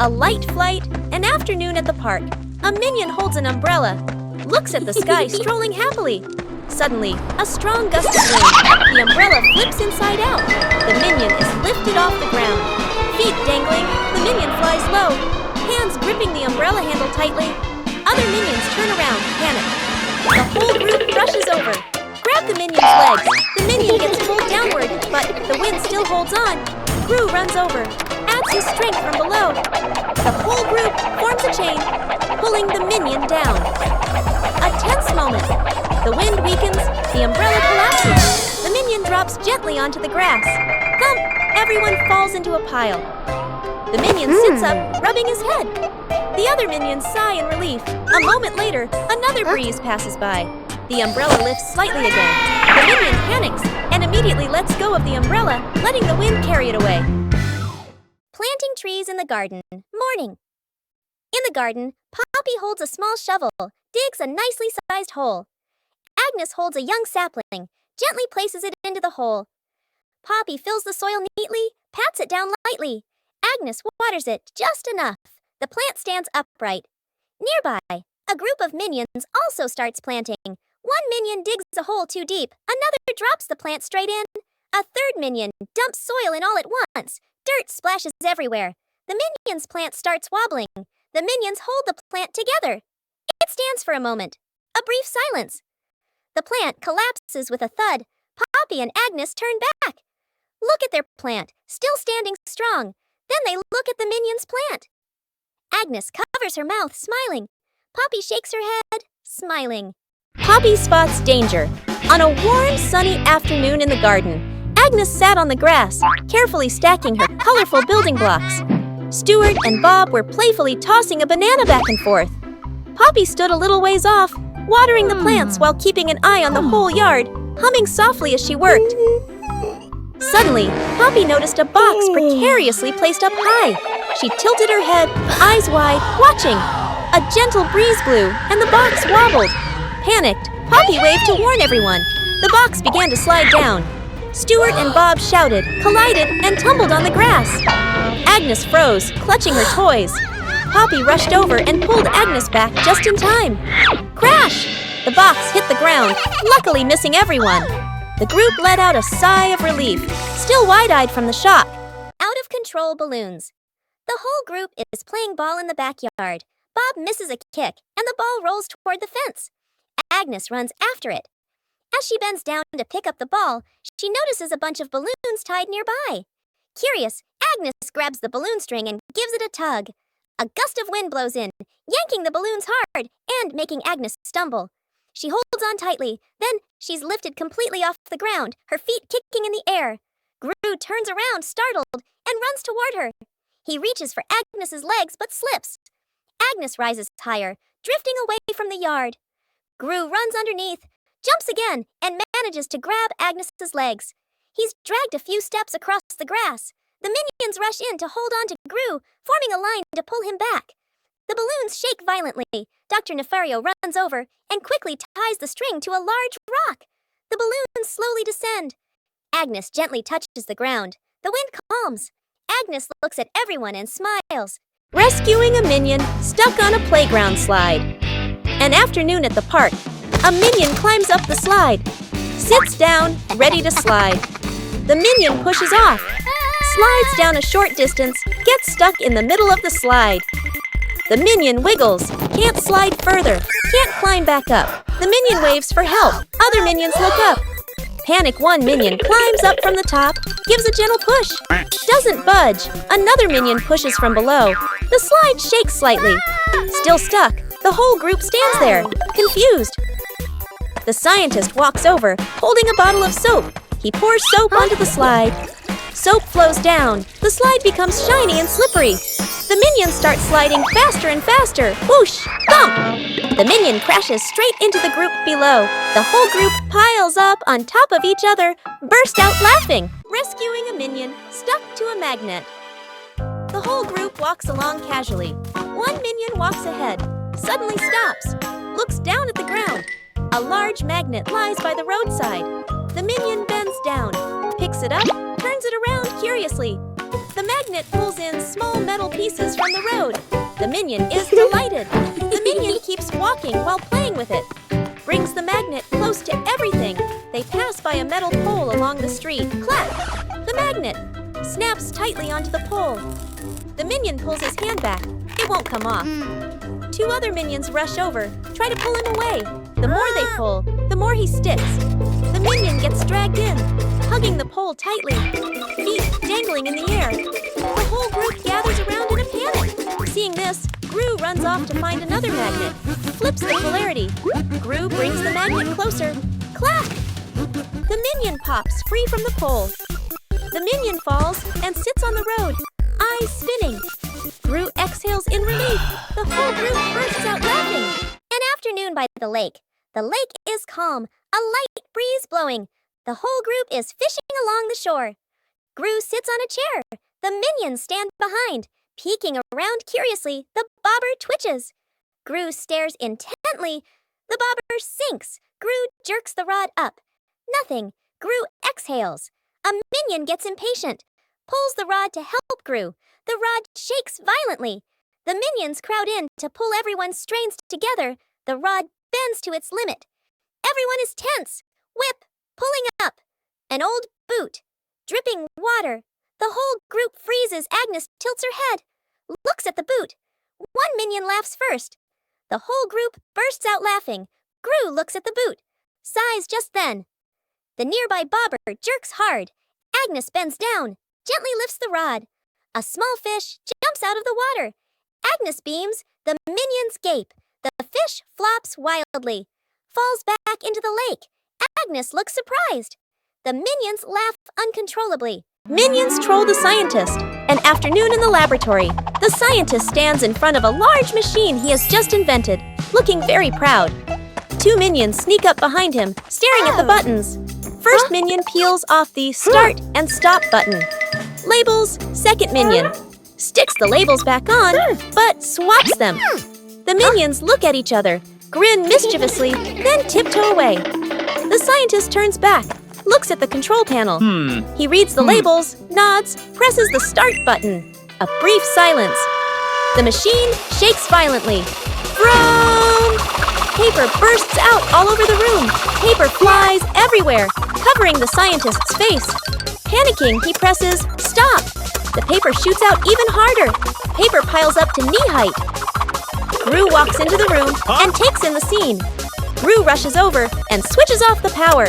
A light flight, an afternoon at the park. A minion holds an umbrella, looks at the sky, strolling happily. Suddenly, a strong gust of wind. The umbrella flips inside out. The minion is lifted off the ground. Feet dangling, the minion flies low, hands gripping the umbrella handle tightly. Other minions turn around, panic. The whole group rushes over. Grab the minion's legs. The minion gets pulled downward, but the wind still holds on. Gru runs over, adds his strength from below. The whole group forms a chain, pulling the minion down. A tense moment. The wind weakens, the umbrella collapses. The minion drops gently onto the grass. Thump! Everyone falls into a pile. The minion sits up, rubbing his head. The other minions sigh in relief. A moment later, another breeze passes by. The umbrella lifts slightly again. The minion panics and immediately lets go of the umbrella, letting the wind carry it away. Planting trees in the garden. Morning. In the garden, Poppy holds a small shovel, digs a nicely sized hole. Agnes holds a young sapling, gently places it into the hole. Poppy fills the soil neatly, pats it down lightly. Agnes waters it just enough. The plant stands upright. Nearby, a group of minions also starts planting. One minion digs a hole too deep. Another drops the plant straight in. A third minion dumps soil in all at once. Dirt splashes everywhere. The minion's plant starts wobbling. The minions hold the plant together. It stands for a moment. A brief silence. The plant collapses with a thud. Poppy and Agnes turn back. Look at their plant, still standing strong. Then they look at the minion's plant. Agnes covers her mouth, smiling. Poppy shakes her head, smiling. Poppy spots danger. On a warm, sunny afternoon in the garden, Agnes sat on the grass, carefully stacking her colorful building blocks. Stuart and Bob were playfully tossing a banana back and forth. Poppy stood a little ways off, watering the plants while keeping an eye on the whole yard, humming softly as she worked. Suddenly, Poppy noticed a box precariously placed up high. She tilted her head, eyes wide, watching. A gentle breeze blew, and the box wobbled. Panicked, Poppy waved to warn everyone. The box began to slide down. Stuart and Bob shouted, collided, and tumbled on the grass. Agnes froze, clutching her toys. Poppy rushed over and pulled Agnes back just in time. Crash! The box hit the ground, luckily missing everyone. The group let out a sigh of relief, still wide-eyed from the shock. Out of control balloons. The whole group is playing ball in the backyard. Bob misses a kick, and the ball rolls toward the fence. Agnes runs after it. As she bends down to pick up the ball, she notices a bunch of balloons tied nearby. Curious, Agnes grabs the balloon string and gives it a tug. A gust of wind blows in, yanking the balloons hard and making Agnes stumble. She holds on tightly, then she's lifted completely off the ground, her feet kicking in the air. Gru turns around, startled, and runs toward her. He reaches for Agnes's legs but slips. Agnes rises higher, drifting away from the yard. Gru runs underneath, jumps again, and manages to grab Agnes's legs. He's dragged a few steps across the grass. The minions rush in to hold on to Gru, forming a line to pull him back. The balloons shake violently. Dr. Nefario runs over and quickly ties the string to a large rock. The balloons slowly descend. Agnes gently touches the ground. The wind calms. Agnes looks at everyone and smiles. Rescuing a minion stuck on a playground slide. An afternoon at the park. A minion climbs up the slide. Sits down, ready to slide. The minion pushes off. Slides down a short distance, gets stuck in the middle of the slide. The minion wiggles, can't slide further, can't climb back up. The minion waves for help. Other minions look up. Panic one minion climbs up from the top, gives a gentle push. Doesn't budge. Another minion pushes from below. The slide shakes slightly. Still stuck. The whole group stands there, confused. The scientist walks over, holding a bottle of soap. He pours soap onto the slide. Soap flows down. The slide becomes shiny and slippery. The minions start sliding faster and faster. Whoosh! Thump! The minion crashes straight into the group below. The whole group piles up on top of each other, burst out laughing, rescuing a minion stuck to a magnet. The whole group walks along casually. One minion walks ahead, suddenly stops, looks down at the ground. A large magnet lies by the roadside. The minion bends down, picks it up, turns it around curiously. The magnet pulls in small metal pieces from the road. The minion is delighted. The minion keeps walking while playing with it. Brings the magnet close to everything. They pass by a metal pole along the street. Clap! The magnet snaps tightly onto the pole. The minion pulls his hand back. It won't come off. Two other minions rush over, try to pull him away. The more they pull, the more he sticks. The minion gets dragged in, hugging the pole tightly, feet dangling in the air. The whole group gathers around in a panic. Seeing this, Gru runs off to find another magnet, flips the polarity. Gru brings the magnet closer. Clack! The minion pops free from the pole. The minion falls and sits on the road, eyes spinning. Gru exhales in relief. The whole group bursts out laughing. An afternoon by the lake. The lake is calm, a light breeze blowing. The whole group is fishing along the shore. Gru sits on a chair. The minions stand behind. Peeking around curiously, the bobber twitches. Gru stares intently. The bobber sinks. Gru jerks the rod up. Nothing. Gru exhales. A minion gets impatient, pulls the rod to help Gru. The rod shakes violently. The minions crowd in to pull everyone's strains together. The rod bends to its limit. Everyone is tense. Whip, pulling up. An old boot, dripping water. The whole group freezes. Agnes tilts her head, looks at the boot. One minion laughs first. The whole group bursts out laughing. Gru looks at the boot, sighs just then. The nearby bobber jerks hard. Agnes bends down, gently lifts the rod. A small fish jumps out of the water. Agnes beams. The minions gape. The fish flops wildly, falls back into the lake. Agnes looks surprised. The minions laugh uncontrollably. Minions troll the scientist. An afternoon in the laboratory. The scientist stands in front of a large machine he has just invented, looking very proud. Two minions sneak up behind him, staring at the buttons. First minion peels off the start and stop button. Labels, second minion. Sticks the labels back on, but swaps them. The minions look at each other, grin mischievously, then tiptoe away. The scientist turns back, looks at the control panel. He reads the labels, nods, presses the start button. A brief silence. The machine shakes violently. Vroom! Paper bursts out all over the room. Paper flies everywhere, covering the scientist's face. Panicking, he presses stop. The paper shoots out even harder. Paper piles up to knee height. Gru walks into the room and takes in the scene. Gru rushes over and switches off the power.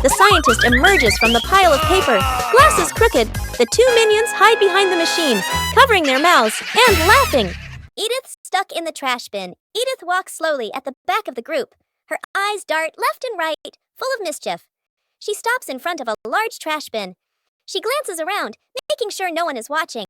The scientist emerges from the pile of paper, glasses crooked. The two minions hide behind the machine, covering their mouths and laughing. Edith's stuck in the trash bin. Edith walks slowly at the back of the group. Her eyes dart left and right, full of mischief. She stops in front of a large trash bin. She glances around, making sure no one is watching.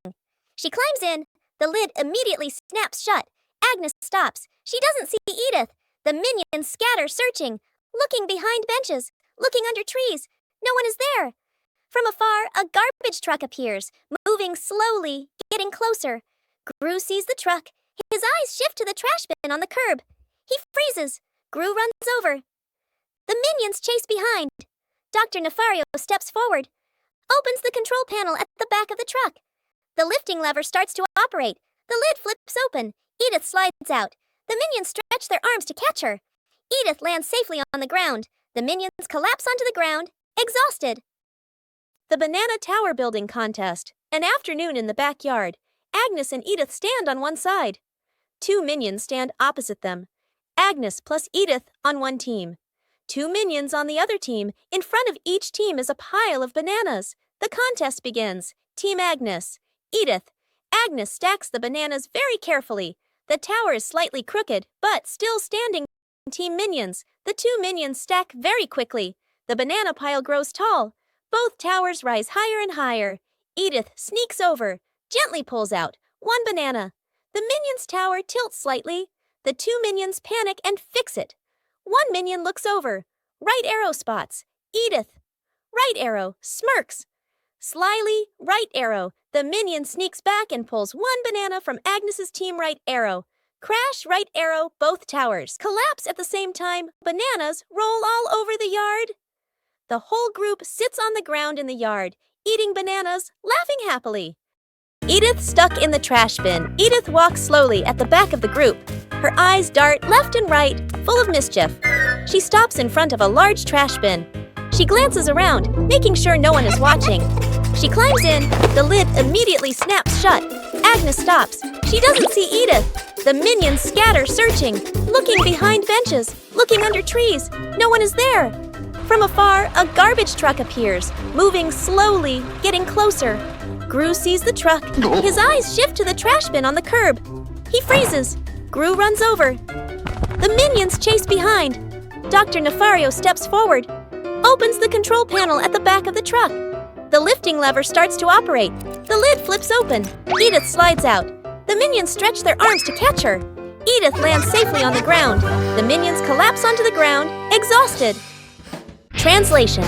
She climbs in. The lid immediately snaps shut. Agnes stops. She doesn't see Edith. The minions scatter, searching, looking behind benches, looking under trees. No one is there. From afar, a garbage truck appears, moving slowly, getting closer. Gru sees the truck. His eyes shift to the trash bin on the curb. He freezes. Gru runs over. The minions chase behind. Dr. Nefario steps forward, opens the control panel at the back of the truck. The lifting lever starts to operate. The lid flips open. Edith slides out. The minions stretch their arms to catch her. Edith lands safely on the ground. The minions collapse onto the ground, exhausted. The Banana Tower Building Contest. An afternoon in the backyard. Agnes and Edith stand on one side. Two minions stand opposite them. Agnes plus Edith on one team. Two minions on the other team. In front of each team is a pile of bananas. The contest begins. Team Agnes. Edith. Agnes stacks the bananas very carefully. The tower is slightly crooked, but still standing. Team Minions. The two minions stack very quickly. The banana pile grows tall. Both towers rise higher and higher. Edith sneaks over, gently pulls out one banana. The minions' tower tilts slightly. The two minions panic and fix it. One minion looks over. Right arrow spots. Edith. Right arrow. Smirks. Slyly, right arrow. The minion sneaks back and pulls one banana from Agnes's team right arrow. Crash, right arrow, both towers. Collapse at the same time. Bananas roll all over the yard. The whole group sits on the ground in the yard, eating bananas, laughing happily. Edith stuck in the trash bin. Edith walks slowly at the back of the group. Her eyes dart left and right, full of mischief. She stops in front of a large trash bin. She glances around, making sure no one is watching. She climbs in. The lid immediately snaps shut. Agnes stops. She doesn't see Edith. The minions scatter, searching, looking behind benches, looking under trees. No one is there. From afar, a garbage truck appears, moving slowly, getting closer. Gru sees the truck. His eyes shift to the trash bin on the curb. He freezes. Gru runs over. The minions chase behind. Dr. Nefario steps forward, opens the control panel at the back of the truck. The lifting lever starts to operate. The lid flips open. Edith slides out. The minions stretch their arms to catch her. Edith lands safely on the ground. The minions collapse onto the ground, exhausted. Translation: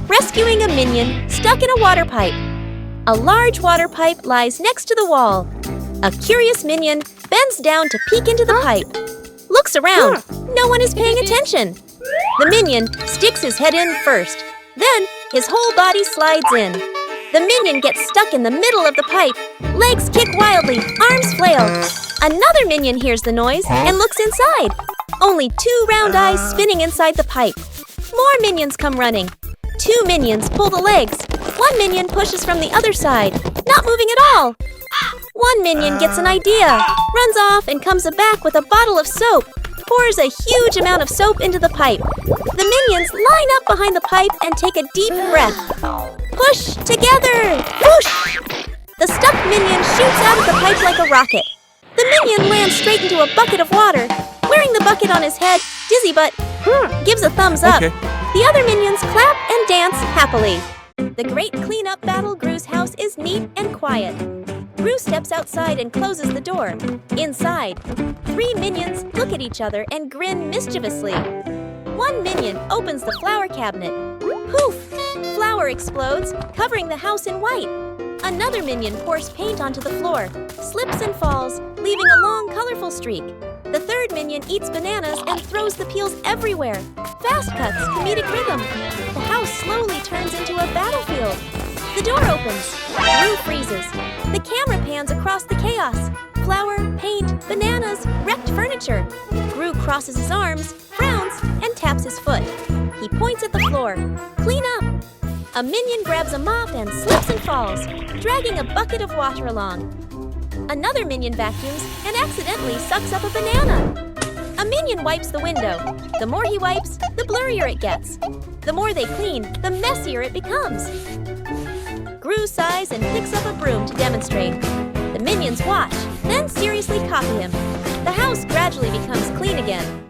rescuing a minion stuck in a water pipe. A large water pipe lies next to the wall. A curious minion bends down to peek into the pipe. Looks around. No one is paying attention. The minion sticks his head in first. Then his whole body slides in. The minion gets stuck in the middle of the pipe. Legs kick wildly, arms flail. Another minion hears the noise and looks inside. Only 2 round eyes spinning inside the pipe. More minions come running. 2 minions pull the legs. 1 minion pushes from the other side, not moving at all. 1 minion gets an idea, runs off and comes back with a bottle of soap, pours a huge amount of soap into the pipe. The minions line up behind the pipe and take a deep breath. Push together! Whoosh! The stuck minion shoots out of the pipe like a rocket. The minion lands straight into a bucket of water. Wearing the bucket on his head, Dizzy Butt gives a thumbs up. Okay. The other minions clap and dance happily. The great cleanup battle Gru's house is neat and quiet. Gru steps outside and closes the door. Inside, 3 minions look at each other and grin mischievously. 1 minion opens the flower cabinet. Poof! Flour explodes, covering the house in white. Another minion pours paint onto the floor, slips and falls, leaving a long, colorful streak. The 3rd minion eats bananas and throws the peels everywhere. Fast cuts, comedic rhythm. The house slowly turns into a battlefield. The door opens. Gru freezes. The camera pans across the chaos. Flour, paint, bananas, wrecked furniture. Gru crosses his arms, frowns, and taps his foot. He points at the floor. Clean up! A minion grabs a mop and slips and falls, dragging a bucket of water along. Another minion vacuums and accidentally sucks up a banana. A minion wipes the window. The more he wipes, the blurrier it gets. The more they clean, the messier it becomes. Gru sighs and picks up a broom to demonstrate. The minions watch, then seriously copy him. The house gradually becomes clean again.